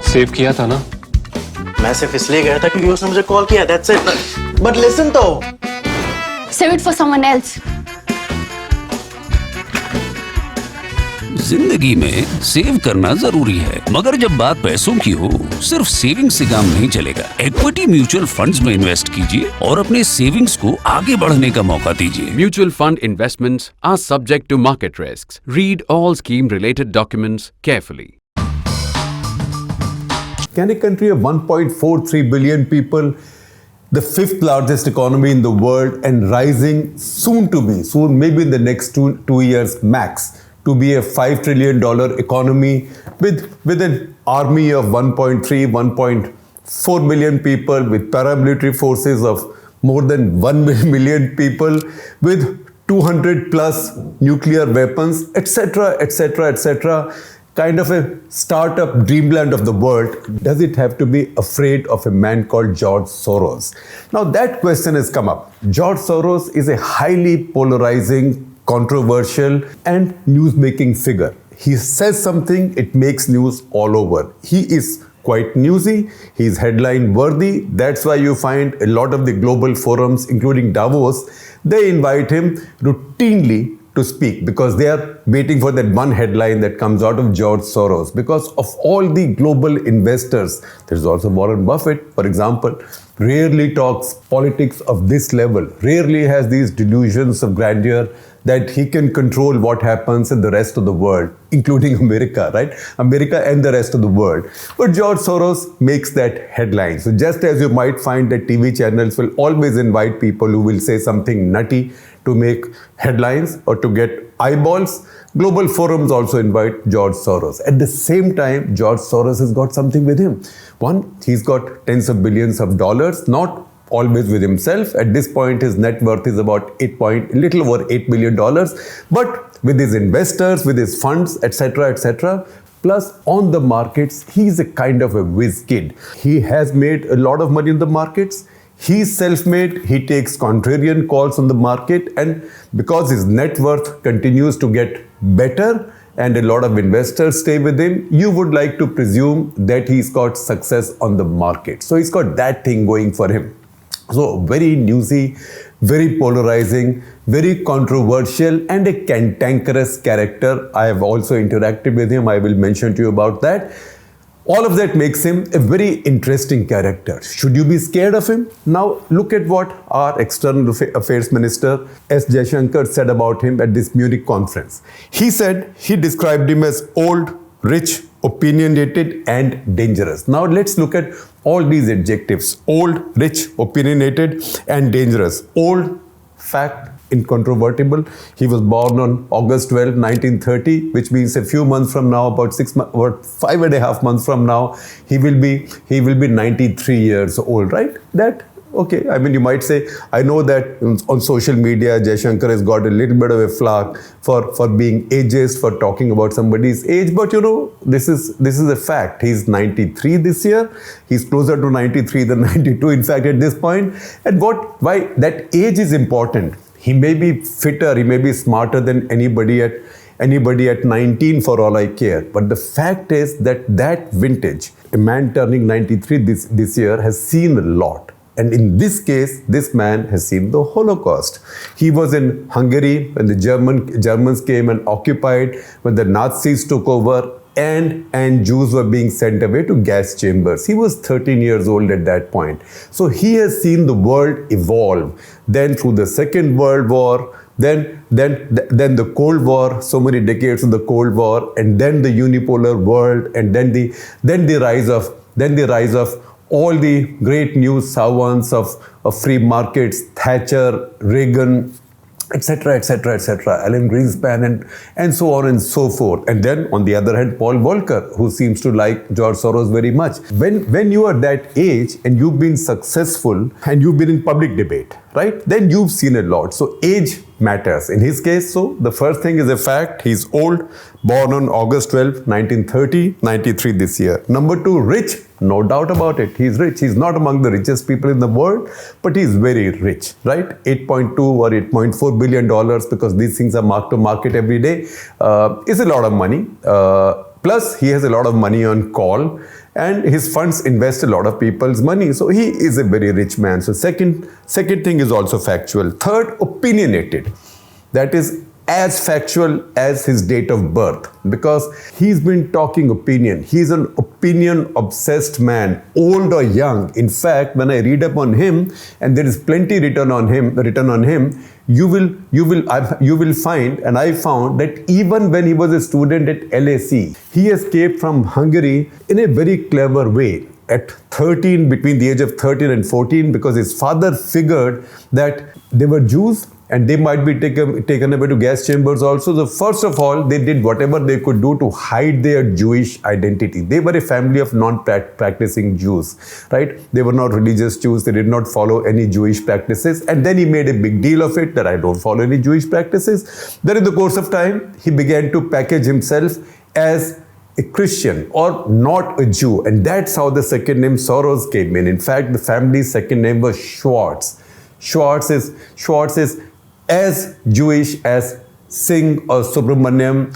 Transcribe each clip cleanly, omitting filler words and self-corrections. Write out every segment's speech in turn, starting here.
Save किया था ना? मैं सिर्फ इसलिए गया था क्योंकि उसने मुझे कॉल किया, that's it. But listen तो. Save it for someone else. जिंदगी में सेव करना जरूरी है, मगर जब बात पैसों की हो, सिर्फ सेविंग से काम नहीं चलेगा। इक्विटी म्यूचुअल फंड्स में इन्वेस्ट कीजिए और अपने सेविंग्स को आगे बढ़ने का मौका दीजिए। Mutual fund investments are subject to market risks. Read all scheme-related documents carefully. Can a country of 1.43 billion people, the fifth largest economy in the world and rising soon, maybe in the next two years max, to be a $5 trillion economy with an army of 1.4 million people, with paramilitary forces of more than 1 million people, with 200 plus nuclear weapons, etc., etc., etc., kind of a startup dreamland of the world. Does it have to be afraid of a man called George Soros? Now that question has come up. George Soros is a highly polarizing, controversial and news-making figure. He says something, it makes news all over. He is quite newsy, he is headline worthy. That's why you find a lot of the global forums, including Davos, they invite him routinely to speak because they are waiting for that one headline that comes out of George Soros. Because of all the global investors, there's also Warren Buffett, for example, rarely talks politics of this level, rarely has these delusions of grandeur that he can control what happens in the rest of the world, including America, right? America and the rest of the world. But George Soros makes that headline. So just as you might find that TV channels will always invite people who will say something nutty to make headlines or to get eyeballs, global forums also invite George Soros. At the same time, George Soros has got something with him. One, he's got tens of billions of dollars, not always with himself. At this point, his net worth is about little over $8 billion. But with his investors, with his funds, etc., etc., plus on the markets, he's a kind of a whiz kid. He has made a lot of money in the markets. He's self-made, he takes contrarian calls on the market, and because his net worth continues to get better and a lot of investors stay with him, you would like to presume that he's got success on the market. So he's got that thing going for him. So very newsy, very polarizing, very controversial and a cantankerous character. I have also interacted with him. I will mention to you about that. All of that makes him a very interesting character. Should you be scared of him? Now look at what our External Affairs Minister S. Jaishankar said about him at this Munich conference. He said he described him as old, rich, opinionated and dangerous. Now let's look at all these adjectives. Old, rich, opinionated and dangerous. Old, fact, incontrovertible. He was born on August 12, 1930, which means a few months from now, about 5.5 months from now, he will be 93 years old, right? That, okay, I mean, you might say, I know that on social media, Jaishankar has got a little bit of a flack for being ageist, for talking about somebody's age, but you know, this is a fact. He's 93 this year. He's closer to 93 than 92, in fact, at this point. And why that age is important. He may be fitter, he may be smarter than anybody at 19 for all I care. But the fact is that vintage, a man turning 93 this year has seen a lot. And in this case, this man has seen the Holocaust. He was in Hungary when the Germans came and occupied, when the Nazis took over, and Jews were being sent away to gas chambers. He was 13 years old at that point. So he has seen the world evolve. Then through the Second World War, then the Cold War, so many decades of the Cold War, and then the unipolar world, and then the rise of all the great new savants of free markets, Thatcher, Reagan, etc., etc., etc., Alan Greenspan, and so on and so forth. And then on the other hand, Paul Volcker, who seems to like George Soros very much. When you are that age and you've been successful and you've been in public debate, right, then you've seen a lot. So age matters. In his case, so the first thing is a fact. He's old, born on August 12, 1930, 93 this year. Number two, rich. No doubt about it. He's rich. He's not among the richest people in the world, but he's very rich, right? 8.2 or $8.4 billion, because these things are marked to market every day, is a lot of money. Plus, he has a lot of money on call, and his funds invest a lot of people's money. So he is a very rich man. So second thing is also factual. Third, opinionated. That is as factual as his date of birth, because he's been talking opinion. He's an opinion obsessed man, old or young. In fact, when I read up on him, and there is plenty written on him, you will find, and I found that even when he was a student at LSE, he escaped from Hungary in a very clever way. At 13, between the age of 13 and 14, because his father figured that they were Jews and they might be taken away to gas chambers also. So first of all, they did whatever they could do to hide their Jewish identity. They were a family of non-practicing Jews, right? They were not religious Jews. They did not follow any Jewish practices. And then he made a big deal of it that I don't follow any Jewish practices. Then in the course of time, he began to package himself as a Christian or not a Jew. And that's how the second name Soros came in. In fact, the family's second name was Schwartz. Schwartz is as Jewish as Singh or Subramaniam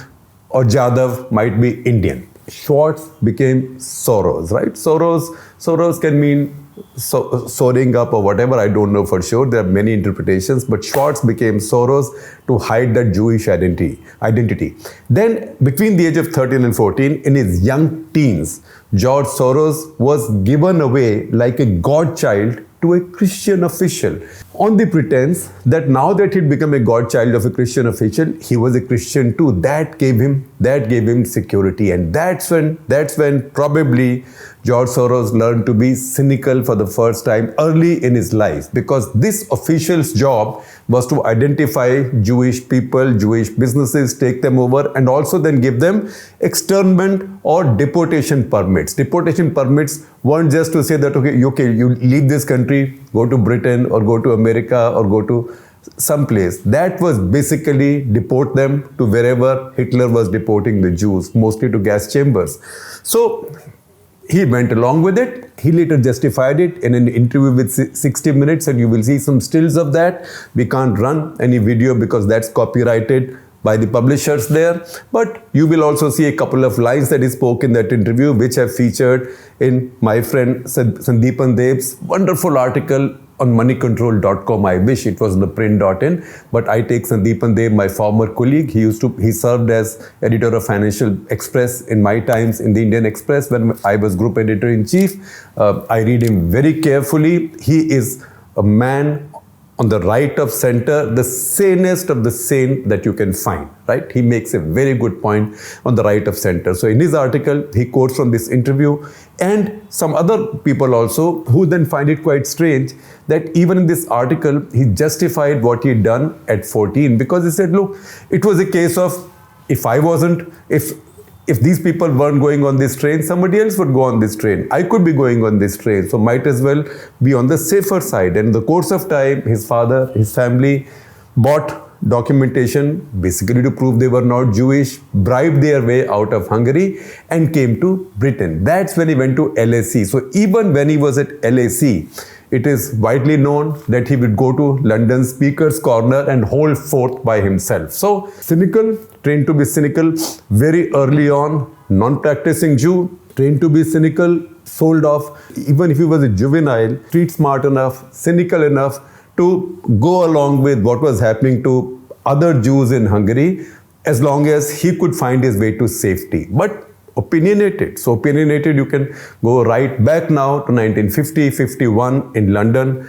or Jadhav might be Indian. Schwartz became Soros, right? Soros can mean soaring up or whatever, I don't know for sure. There are many interpretations, but Schwartz became Soros to hide that Jewish identity. Then between the age of 13 and 14, in his young teens, George Soros was given away like a godchild to a Christian official on the pretense that now that he'd become a godchild of a Christian official, he was a Christian too. That gave him security. And that's when probably George Soros learned to be cynical for the first time early in his life, because this official's job was to identify Jewish people, Jewish businesses, take them over, and also then give them externment or deportation permits. Deportation permits weren't just to say that, okay, you leave this country, go to Britain or go to America or go to someplace. That was basically deport them to wherever Hitler was deporting the Jews, mostly to gas chambers. So he went along with it. He later justified it in an interview with 60 Minutes, and you will see some stills of that. We can't run any video because that's copyrighted by the publishers there. But you will also see a couple of lines that he spoke in that interview, which have featured in my friend Sandeepan Dev's wonderful article on moneycontrol.com. I wish it was ThePrint.in, but I take Sandeepan Dev, my former colleague. He served as editor of Financial Express in my times in the Indian Express when I was group editor-in-chief. I read him very carefully. He is a man on the right of center, the sanest of the sane that you can find, right? He makes a very good point on the right of center. So in his article, he quotes from this interview, and some other people also who then find it quite strange that even in this article, he justified what he'd done at 14, because he said, look, it was a case of if these people weren't going on this train, somebody else would go on this train. I could be going on this train, so might as well be on the safer side. And in the course of time, his father, his family bought documentation basically to prove they were not Jewish, bribed their way out of Hungary and came to Britain. That's when he went to LSE. So even when he was at LSE, it is widely known that he would go to London Speaker's Corner and hold forth by himself. So cynical, trained to be cynical very early on, non-practicing Jew, trained to be cynical, sold off, even if he was a juvenile, street smart enough, cynical enough to go along with what was happening to other Jews in Hungary, as long as he could find his way to safety. But opinionated. So opinionated, you can go right back now to 1950-51 in London.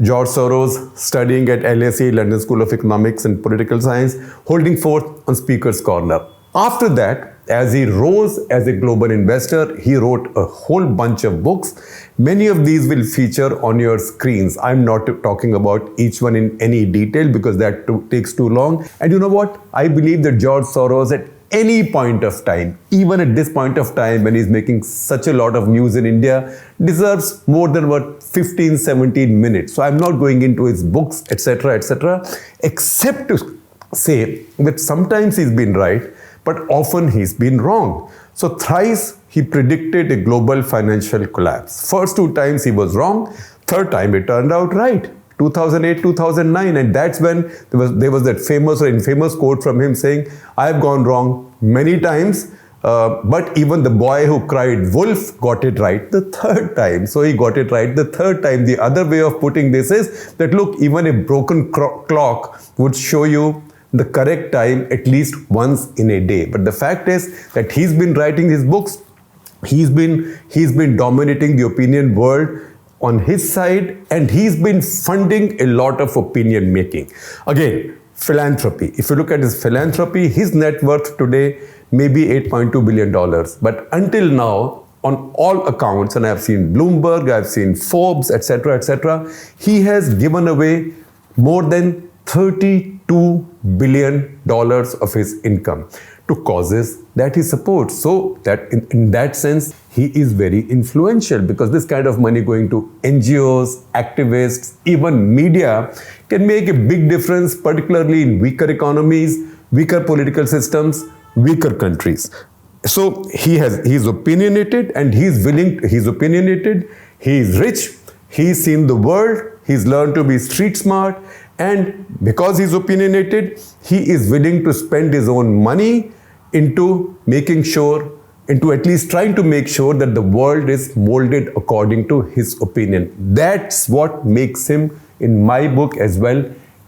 George Soros studying at LSE, London School of Economics and Political Science, holding forth on Speaker's Corner. After that, as he rose as a global investor, he wrote a whole bunch of books. Many of these will feature on your screens. I'm not talking about each one in any detail because that takes too long. And you know what? I believe that George Soros at any point of time, even at this point of time when he's making such a lot of news in India, deserves more than 15-17 minutes. So I'm not going into his books, etc., except to say that sometimes he's been right, but often he's been wrong. So thrice he predicted a global financial collapse. First two times he was wrong, third time it turned out right. 2008, 2009, and that's when there was that famous or infamous quote from him saying, I have gone wrong many times, But even the boy who cried wolf got it right the third time. So he got it right the third time. The other way of putting this is that, look, even a broken clock would show you the correct time at least once in a day. But the fact is that he's been writing his books. He's been dominating the opinion world on his side, and he's been funding a lot of opinion making. Again, philanthropy. If you look at his philanthropy, his net worth today may be $8.2 billion. But until now, on all accounts, and I've seen Bloomberg, I've seen Forbes, etc., he has given away more than $32 billion of his income to causes that he supports. So that in that sense, he is very influential, because this kind of money going to NGOs, activists, even media can make a big difference, particularly in weaker economies, weaker political systems, weaker countries. So he's opinionated, and he's opinionated, he's rich, he's seen the world, he's learned to be street smart, and because he's opinionated, he is willing to spend his own money into making sure, into at least trying to make sure that the world is molded according to his opinion. That's what makes him, in my book as well,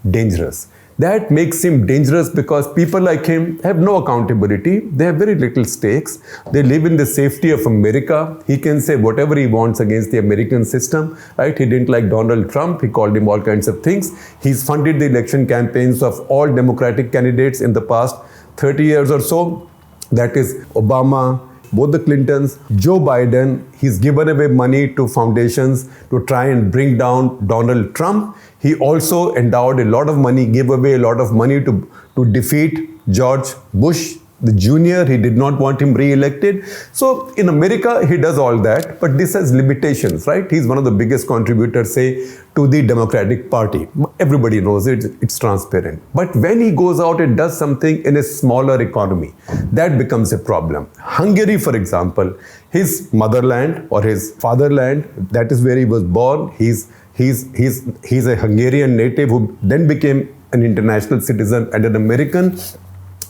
dangerous. That makes him dangerous because people like him have no accountability. They have very little stakes. They live in the safety of America. He can say whatever he wants against the American system, right? He didn't like Donald Trump. He called him all kinds of things. He's funded the election campaigns of all Democratic candidates in the past 30 years or so. That is Obama, both the Clintons, Joe Biden. He's given away money to foundations to try and bring down Donald Trump. He also endowed a lot of money, gave away a lot of money to defeat George Bush the Junior. He did not want him re-elected. So in America, he does all that, but this has limitations, right? He's one of the biggest contributors, say, to the Democratic Party. Everybody knows it, it's transparent. But when he goes out and does something in a smaller economy, that becomes a problem. Hungary, for example, his motherland or his fatherland, that is where he was born. He's a Hungarian native who then became an international citizen and an American.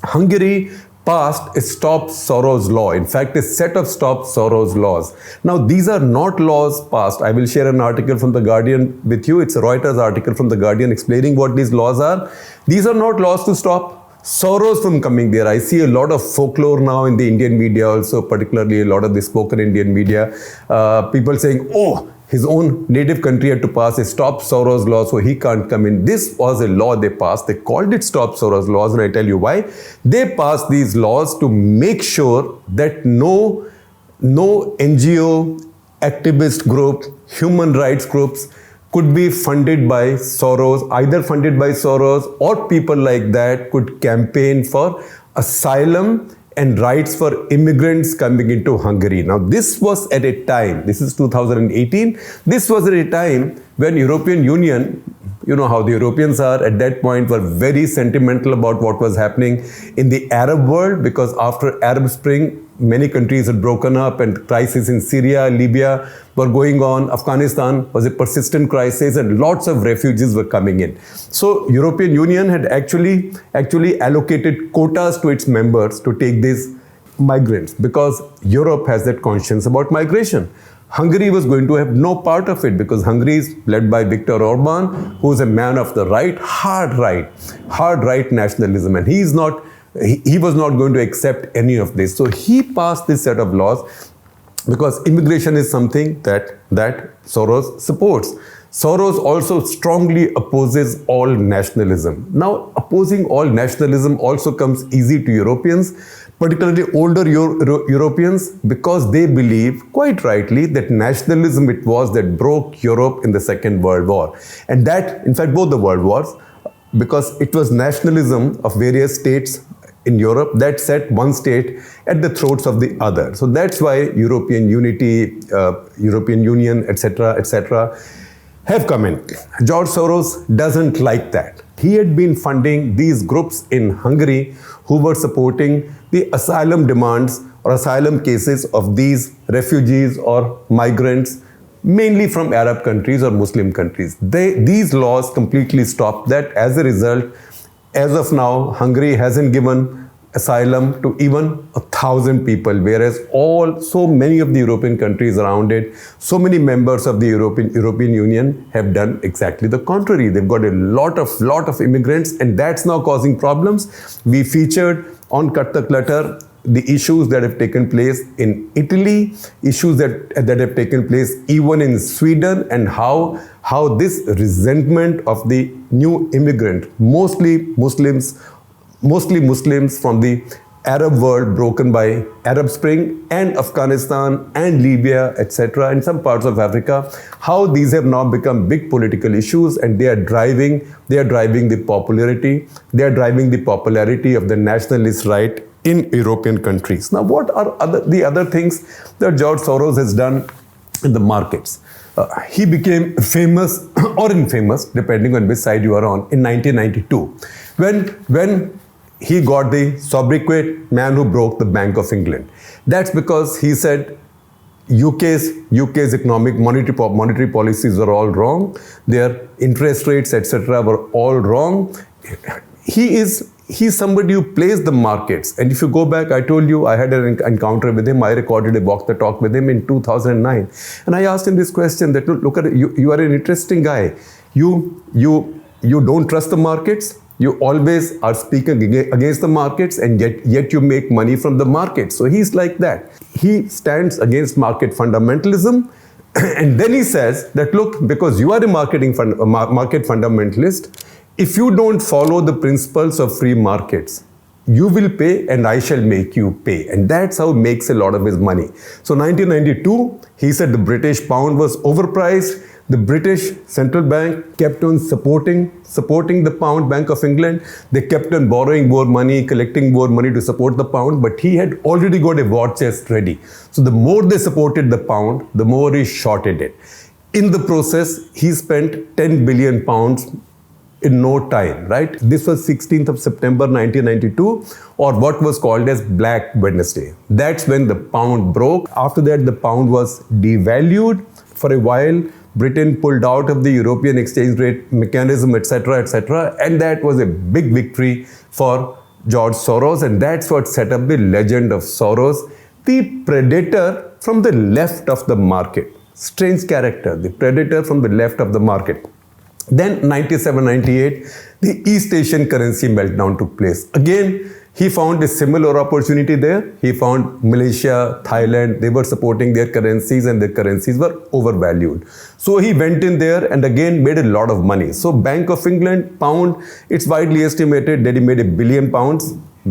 Hungary passed a Stop Soros law. In fact, a set of Stop Soros laws. Now, these are not laws passed. I will share an article from The Guardian with you. It's a Reuters article from The Guardian explaining what these laws are. These are not laws to stop Soros from coming there. I see a lot of folklore now in the Indian media also, particularly a lot of the spoken Indian media. People saying, oh, his own native country had to pass a Stop Soros law, so he can't come in. This was a law they passed. They called it Stop Soros laws, and I tell you why. They passed these laws to make sure that no NGO, activist group, human rights groups could be funded by Soros, either funded by Soros or people like that could campaign for asylum and rights for immigrants coming into Hungary. Now, this was at a time, this is 2018, this was at a time when European Union, you know how the Europeans are at that point, were very sentimental about what was happening in the Arab world, because after Arab Spring, many countries had broken up and crises in Syria, Libya were going on. Afghanistan was a persistent crisis and lots of refugees were coming in. So European Union had actually allocated quotas to its members to take these migrants, because Europe has that conscience about migration. Hungary was going to have no part of it, because Hungary is led by Viktor Orban, who is a man of the right, hard right nationalism, and he was not going to accept any of this. So he passed this set of laws because immigration is something that Soros supports. Soros also strongly opposes all nationalism. Now, opposing all nationalism also comes easy to Europeans, particularly older Europeans, because they believe, quite rightly, that nationalism it was that broke Europe in the Second World War. And that, in fact, both the world wars, because it was nationalism of various states in Europe that set one state at the throats of the other. So that's why European unity, European Union, etc., have come in. George Soros doesn't like that. He had been funding these groups in Hungary who were supporting the asylum demands or asylum cases of these refugees or migrants, mainly from Arab countries or Muslim countries. These laws completely stopped that. As a result, as of now, Hungary hasn't given asylum to even 1,000 people, whereas so many of the European countries around it, so many members of the European Union have done exactly the contrary. They've got a lot of immigrants, and that's now causing problems. We featured on Cut the Clutter the issues that have taken place in Italy, issues that have taken place even in Sweden, and how this resentment of the new immigrant, mostly Muslims from the Arab world broken by Arab Spring, and Afghanistan and Libya, etc., and some parts of Africa, how these have now become big political issues, and they are driving the popularity of the nationalist right in European countries. Now, what are the other things that George Soros has done in the markets? He became famous or infamous, depending on which side you are on, in 1992, when he got the sobriquet man who broke the Bank of England. That's because he said UK's economic monetary policies were all wrong. Their interest rates, etc., were all wrong. He's somebody who plays the markets. And if you go back, I told you I had an encounter with him. I recorded a walk the talk with him in 2009. And I asked him this question that, look at it, you are an interesting guy. You don't trust the markets. You always are speaking against the markets, and yet you make money from the markets. So he's like that. He stands against market fundamentalism. And then he says that, look, because you are a market fundamentalist, if you don't follow the principles of free markets, you will pay and I shall make you pay. And that's how he makes a lot of his money. So 1992, he said the British pound was overpriced. The British central bank kept on supporting the pound, Bank of England. They kept on borrowing more money, collecting more money to support the pound, but he had already got a war chest ready. So the more they supported the pound, the more he shorted it. In the process, he spent 10 billion pounds in no time, right? This was 16th of September 1992, or what was called as Black Wednesday. That's when the pound broke. After that, the pound was devalued. For a while, Britain pulled out of the European exchange rate mechanism, etc., etc., and that was a big victory for George Soros, and that's what set up the legend of Soros, the predator from the left of the market. Strange character, the predator from the left of the market. Then 97-98, the East Asian currency meltdown took place. Again, he found a similar opportunity there. He found Malaysia, Thailand, they were supporting their currencies and their currencies were overvalued. So he went in there and again made a lot of money. So Bank of England, pound, it's widely estimated that he made £1 billion.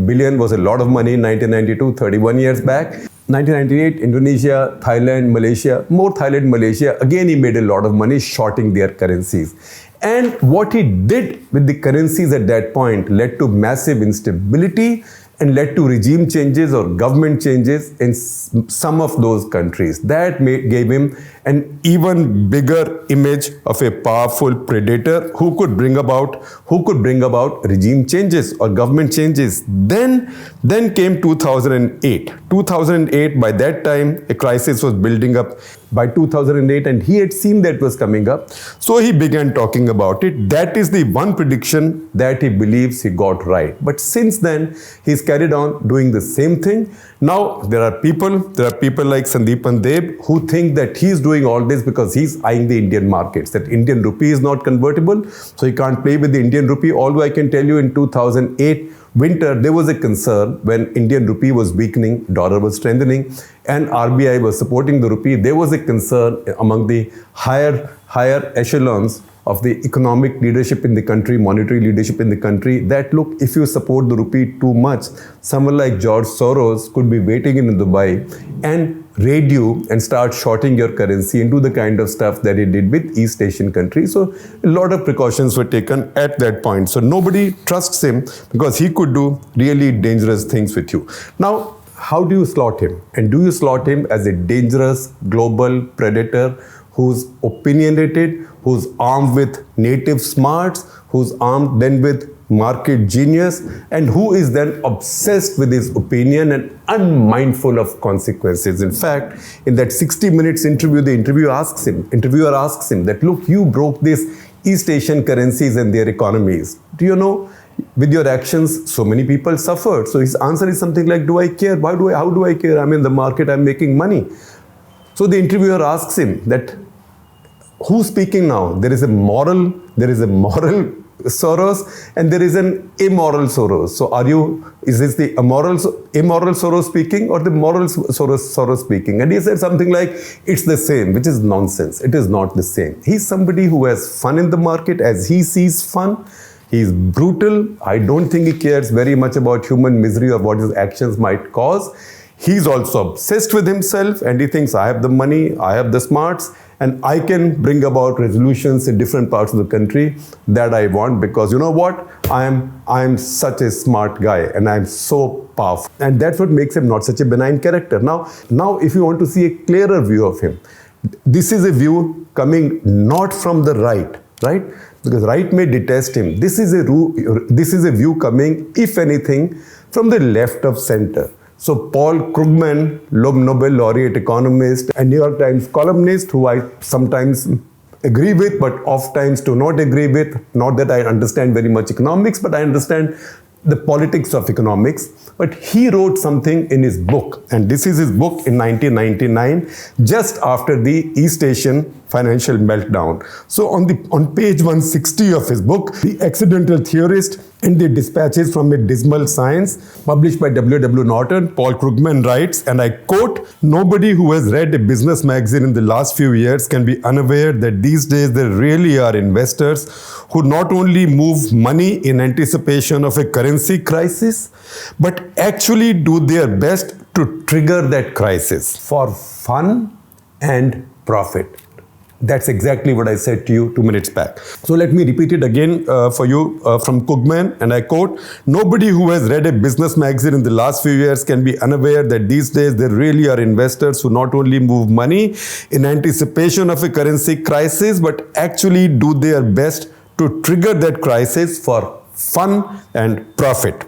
Billion was a lot of money in 1992, 31 years back. 1998, Indonesia, Thailand, Malaysia, more Thailand, Malaysia, again he made a lot of money shorting their currencies. And what he did with the currencies at that point led to massive instability and led to regime changes or government changes in some of those countries. That gave him an even bigger image of a powerful predator who could bring about regime changes or government changes. Then came 2008. 2008, by that time, a crisis was building up by 2008, and he had seen that was coming up. So he began talking about it. That is the one prediction that he believes he got right. But since then, he's carried on doing the same thing. Now, there are people like Sandeepan Deb who think that he's doing all this because he's eyeing the Indian markets, that Indian rupee is not convertible, so he can't play with the Indian rupee. Although I can tell you in 2008 winter, there was a concern when Indian rupee was weakening, dollar was strengthening, and RBI was supporting the rupee. There was a concern among the higher echelons of the economic leadership in the country, monetary leadership in the country, that look, if you support the rupee too much, someone like George Soros could be waiting in Dubai and raid you and start shorting your currency and do the kind of stuff that he did with East Asian countries. So a lot of precautions were taken at that point. So nobody trusts him because he could do really dangerous things with you. Now, how do you slot him? And do you slot him as a dangerous global predator who's opinionated, who's armed with native smarts, who's armed then with market genius, and who is then obsessed with his opinion and unmindful of consequences? In fact, in that 60 minutes interview, the interviewer asks him that, look, you broke these East Asian currencies and their economies. Do you know, with your actions, so many people suffered. So his answer is something like, do I care? How do I care? I'm in the market, I'm making money. So the interviewer asks him that, who's speaking now? There is a moral Soros and there is an immoral Soros. So is this the immoral Soros speaking or the moral Soros speaking? And he said something like, it's the same, which is nonsense. It is not the same. He's somebody who has fun in the market as he sees fun. He's brutal. I don't think he cares very much about human misery or what his actions might cause. He's also obsessed with himself and he thinks, I have the money, I have the smarts, and I can bring about resolutions in different parts of the country that I want, because you know what? I'm such a smart guy and I'm so powerful. And that's what makes him not such a benign character. Now, if you want to see a clearer view of him, this is a view coming not from the right? Because right may detest him. This is a view coming, if anything, from the left of center. So Paul Krugman, Nobel laureate economist and New York Times columnist, who I sometimes agree with, but oft times do not agree with. Not that I understand very much economics, but I understand the politics of economics. But he wrote something in his book, and this is his book in 1999, just after the East Asian financial meltdown. So on page 160 of his book, The Accidental Theorist and the Dispatches from a Dismal Science, published by W.W. Norton, Paul Krugman writes, and I quote, "Nobody who has read a business magazine in the last few years can be unaware that these days there really are investors who not only move money in anticipation of a currency crisis, but actually do their best to trigger that crisis for fun and profit." That's exactly what I said to you 2 minutes back. So let me repeat it again for you from Krugman, and I quote, "Nobody who has read a business magazine in the last few years can be unaware that these days there really are investors who not only move money in anticipation of a currency crisis, but actually do their best to trigger that crisis for fun and profit.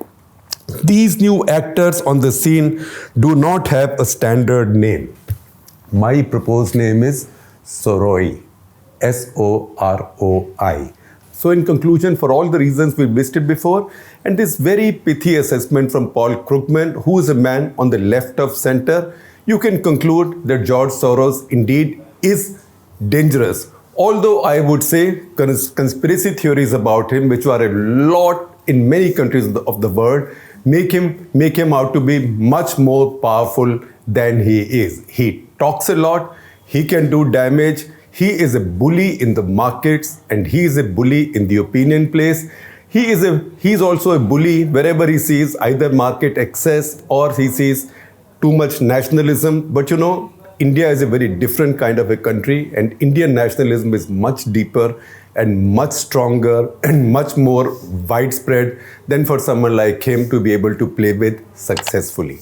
These new actors on the scene do not have a standard name. My proposed name is Soroi, S-O-R-O-I. So in conclusion, for all the reasons we've listed before, and this very pithy assessment from Paul Krugman, who is a man on the left of center, you can conclude that George Soros indeed is dangerous. Although I would say conspiracy theories about him, which are a lot in many countries of the world, make him out to be much more powerful than he is. He talks a lot. He can do damage. He is a bully in the markets and he is a bully in the opinion place. He's also a bully wherever he sees either market excess or he sees too much nationalism. But you know, India is a very different kind of a country, and Indian nationalism is much deeper and much stronger and much more widespread than for someone like him to be able to play with successfully.